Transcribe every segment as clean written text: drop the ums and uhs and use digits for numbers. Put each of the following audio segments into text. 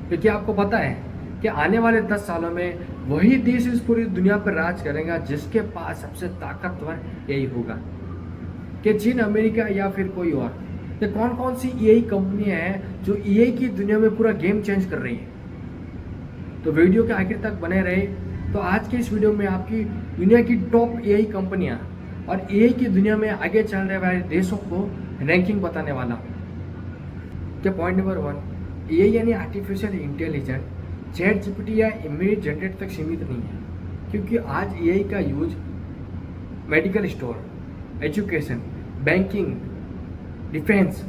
क्योंकि आपको पता है कि आने वाले 10 सालों में वही देश इस पूरी दुनिया पर राज करेगा जिसके पास सबसे ताकतवर यही होगा, कि चीन, अमेरिका या फिर कोई और। ये कौन कौन सी एआई कंपनियां हैं जो एआई की दुनिया में पूरा गेम चेंज कर रही है। तो वीडियो के आखिर तक बने रहे। तो आज के इस वीडियो में आपकी दुनिया की टॉप एआई कंपनियां और एआई की दुनिया में आगे चल रहे वाले देशों को रैंकिंग बताने वाला हूँ। क्या पॉइंट नंबर 1, एआई यानी आर्टिफिशियल इंटेलिजेंस चैट जीपीटी या इमेज जनरेट तक सीमित नहीं है, क्योंकि आज एआई का use medical store, education, banking, defence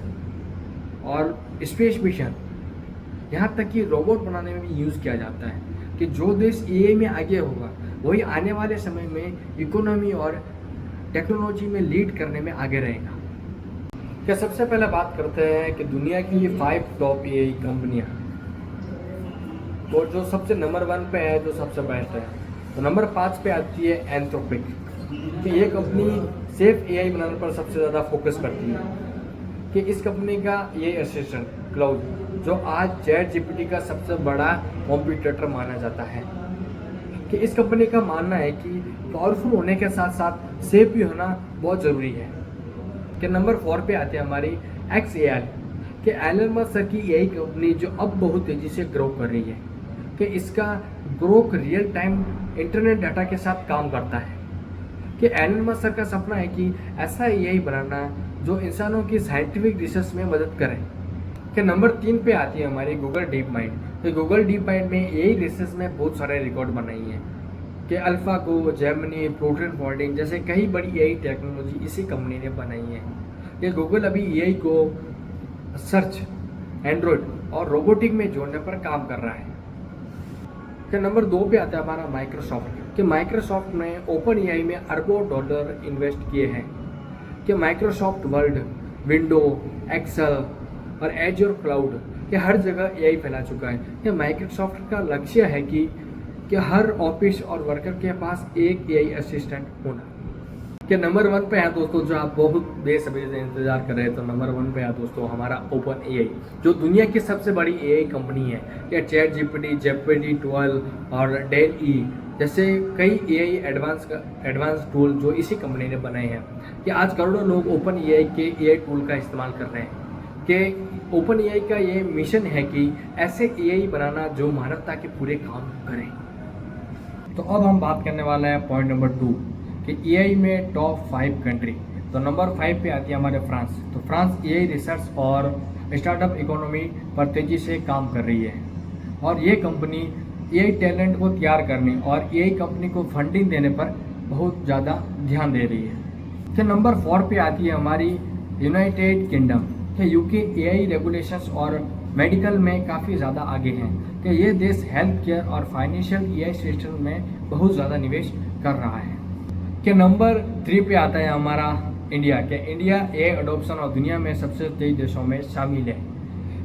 और स्पेस मिशन, यहाँ तक कि रोबोट बनाने में भी यूज़ किया जाता है। कि जो देश एआई में आगे होगा वही आने वाले समय में इकोनॉमी और टेक्नोलॉजी में लीड करने में आगे रहेगा। क्या सबसे पहले बात करते हैं कि दुनिया की ये 5 टॉप एआई कंपनियां, तो जो सबसे नंबर 1 पे है, जो सबसे बेस्ट है, तो नंबर 5 पे आती है एंथ्रोपिक। कि ये कंपनी सेफ एआई बनाने पर सबसे ज़्यादा फोकस करती है। कि इस कंपनी का ये असिस्टेंट क्लाउड, जो आज चैट जीपीटी का सबसे बड़ा कॉम्पिटिटर माना जाता है, कि इस कंपनी का मानना है कि पावरफुल होने के साथ साथ सेफ भी होना बहुत ज़रूरी है। कि नंबर 4 पे आती है हमारी XAI, कि एलन मस्क सर की एआई कंपनी जो अब बहुत तेज़ी से ग्रो कर रही है। कि इसका growth real time internet data के साथ काम करता है। कि एलन मस्क सर का सपना है कि ऐसा एआई बनाना जो इंसानों की साइंटिफिक रिसर्च में मदद करे। कि नंबर 3 पे आती है हमारी गूगल डीप माइंड। तो गूगल डीप माइंड में एआई रिसर्च में बहुत सारे रिकॉर्ड बनाई हैं। कि अल्फागो, जेमिनी, प्रोटॉन फोल्डिंग जैसे कई बड़ी एआई टेक्नोलॉजी इसी कंपनी ने बनाई है। कि गूगल अभी एआई को सर्च, एंड्रॉयड और रोबोटिक में जोड़ने पर काम कर रहा है। कि नंबर 2 पे आता है हमारा माइक्रोसॉफ्ट। कि माइक्रोसॉफ्ट ने ओपन एआई में अरबों डॉलर इन्वेस्ट किए हैं। कि माइक्रोसॉफ्ट वर्ड, विंडो, एक्सेल और एजर क्लाउड के हर जगह एआई फैला चुका है। कि माइक्रोसॉफ्ट का लक्ष्य है कि हर ऑफिस और वर्कर के पास एक एआई असिस्टेंट होना। कि नंबर 1 पे है दोस्तों, जो आप बहुत बेसब्री से इंतजार कर रहे हैं, तो नंबर 1 पे है दोस्तों हमारा ओपन एआई, जो दुनिया की सबसे बड़ी एआई कंपनी है। कि चैट जीपीटी, GPT-12 और डेल ई जैसे कई एआई एडवांस टूल जो इसी कंपनी ने बनाए हैं। कि आज करोड़ों लोग ओपन एआई के एआई टूल का इस्तेमाल कर रहे हैं। कि ओपन एआई का ये मिशन है कि ऐसे एआई बनाना जो मानवता के पूरे काम करें। तो अब हम बात करने वाले हैं पॉइंट नंबर 2, कि एआई में टॉप 5 कंट्री। तो नंबर 5 पे आती है हमारे फ्रांस। तो फ्रांस एआई रिसर्च और स्टार्टअप इकोनॉमी पर तेज़ी से काम कर रही है, और ये कंपनी एआई टैलेंट को तैयार करने और एआई कंपनी को फंडिंग देने पर बहुत ज़्यादा ध्यान दे रही है। तो नंबर 4 पे आती है हमारी यूनाइटेड किंगडम। कि यूके एआई रेगुलेशंस और मेडिकल में काफ़ी ज़्यादा आगे हैं। कि ये देश हेल्थ केयर और फाइनेंशियल एआई सिस्टम में बहुत ज़्यादा निवेश कर रहा है। कि नंबर 3 पे आता है हमारा इंडिया। कि इंडिया एआई अडोप्शन और दुनिया में सबसे तेज देशों में शामिल है।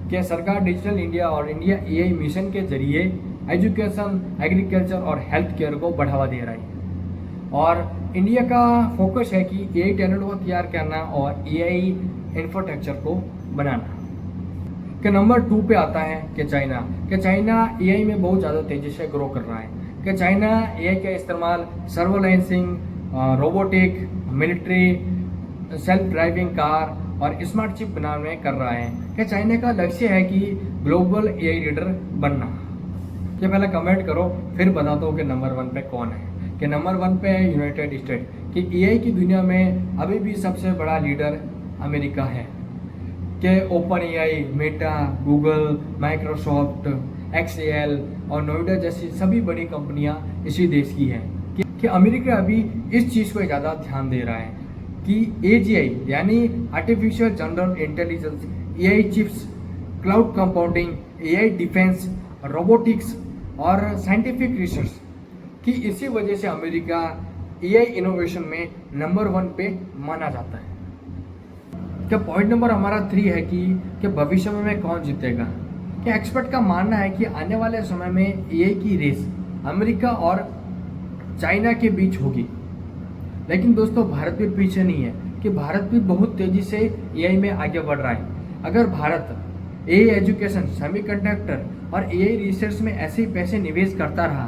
कि सरकार डिजिटल इंडिया और इंडिया एआई मिशन के जरिए एजुकेशन, एग्रीकल्चर और हेल्थ केयर को बढ़ावा दे रही है, और इंडिया का फोकस है कि एआई टैलेंट को तैयार करना और एआई इंफ्रास्ट्रक्चर को बनाना। कि नंबर 2 पे आता है कि चाइना। कि चाइना एआई में बहुत ज़्यादा तेज़ी से ग्रो कर रहा है। कि चाइना एआई का इस्तेमाल surveillancing, robotic, military, self driving car और स्मार्ट चिप बनाने में कर रहा है। कि चाइना का लक्ष्य है कि ग्लोबल एआई लीडर बनना। कि पहले कमेंट करो, फिर बताता हूँ कि नंबर 1 पे कौन है। कि नंबर 1 पे है यूनाइटेड स्टेट। कि एआई की दुनिया में अभी भी सबसे बड़ा लीडर अमेरिका है। कि open AI, Meta, Google, Microsoft, XAI और नोएडा जैसी सभी बड़ी कंपनियां इसी देश की हैं। कि अमेरिका अभी इस चीज़ को ज़्यादा ध्यान दे रहा है कि AGI यानी artificial general intelligence, AI chips, cloud compounding, AI defence, robotics और साइंटिफिक रिसर्च की इसी वजह से अमेरिका एआई इनोवेशन में नंबर 1 पे माना जाता है। क्या पॉइंट नंबर हमारा 3 है कि भविष्य में कौन जीतेगा। कि एक्सपर्ट का मानना है कि आने वाले समय में एआई की रेस अमेरिका और चाइना के बीच होगी। लेकिन दोस्तों भारत भी पीछे नहीं है, कि भारत भी बहुत तेज़ी से एआई में आगे बढ़ रहा है। अगर भारत एआई एजुकेशन, सेमीकंडक्टर और एआई रिसर्च में ऐसे ही पैसे निवेश करता रहा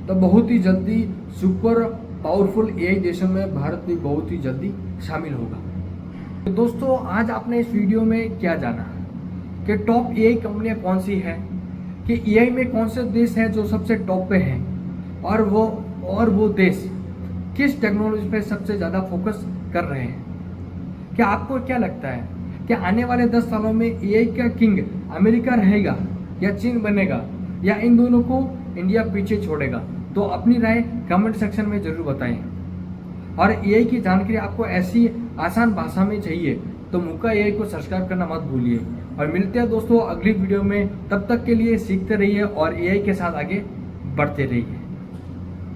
तो बहुत ही जल्दी सुपर पावरफुल एआई देशों में भारत भी बहुत ही जल्दी शामिल होगा। तो दोस्तों आज आपने इस वीडियो में क्या जाना कि टॉप एआई कंपनियां कौन सी है, कि एआई में कौन से देश हैं जो सबसे टॉप पे हैं, और वो देश किस टेक्नोलॉजी पे सबसे ज़्यादा फोकस कर रहे हैं। क्या आपको क्या लगता है कि आने वाले 10 सालों में एआई का किंग अमेरिका रहेगा या चीन बनेगा, या इन दोनों को इंडिया पीछे छोड़ेगा? तो अपनी राय कमेंट सेक्शन में जरूर बताएं। और एआई की जानकारी आपको ऐसी आसान भाषा में चाहिए तो मुका एआई को सब्सक्राइब करना मत भूलिए। और मिलते हैं दोस्तों अगली वीडियो में, तब तक के लिए सीखते रहिए और एआई के साथ आगे बढ़ते रहिए।